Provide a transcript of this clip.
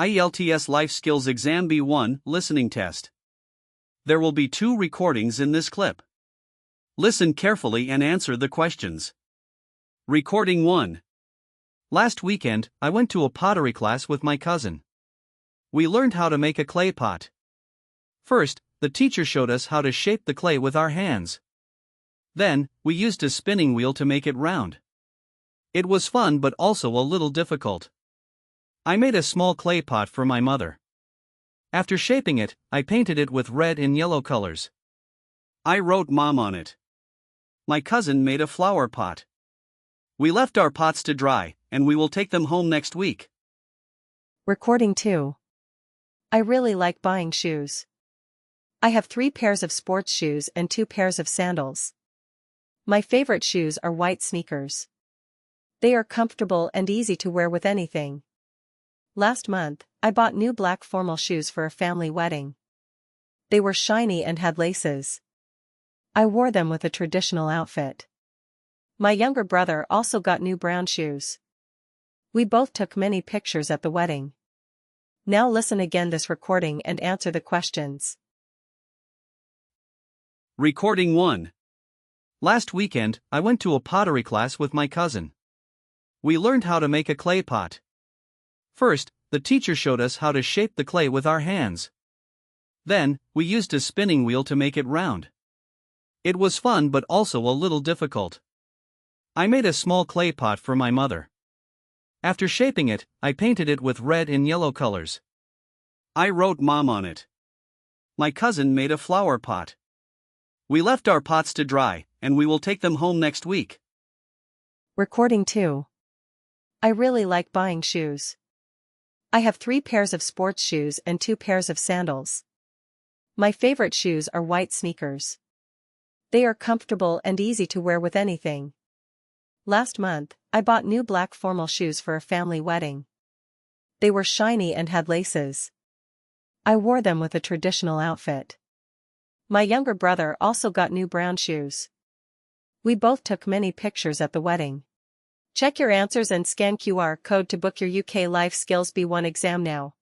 IELTS Life Skills Exam B1 Listening Test. There will be 2 recordings in this clip. Listen carefully and answer the questions. Recording 1. Last weekend, I went to a pottery class with my cousin. We learned how to make a clay pot. First, the teacher showed us how to shape the clay with our hands. Then, we used a spinning wheel to make it round. It was fun but also a little difficult. I made a small clay pot for my mother. After shaping it, I painted it with red and yellow colors. I wrote Mom on it. My cousin made a flower pot. We left our pots to dry, and we will take them home next week. Recording 2. I really like buying shoes. I have 3 pairs of sports shoes and 2 pairs of sandals. My favorite shoes are white sneakers. They are comfortable and easy to wear with anything. Last month, I bought new black formal shoes for a family wedding. They were shiny and had laces. I wore them with a traditional outfit. My younger brother also got new brown shoes. We both took many pictures at the wedding. Now listen again this recording and answer the questions. Recording 1. Last weekend, I went to a pottery class with my cousin. We learned how to make a clay pot. First, the teacher showed us how to shape the clay with our hands. Then, we used a spinning wheel to make it round. It was fun but also a little difficult. I made a small clay pot for my mother. After shaping it, I painted it with red and yellow colors. I wrote Mom on it. My cousin made a flower pot. We left our pots to dry, and we will take them home next week. Recording 2. I really like buying shoes. I have 3 pairs of sports shoes and 2 pairs of sandals. My favorite shoes are white sneakers. They are comfortable and easy to wear with anything. Last month, I bought new black formal shoes for a family wedding. They were shiny and had laces. I wore them with a traditional outfit. My younger brother also got new brown shoes. We both took many pictures at the wedding. Check your answers and scan QR code to book your UK Life Skills B1 exam now.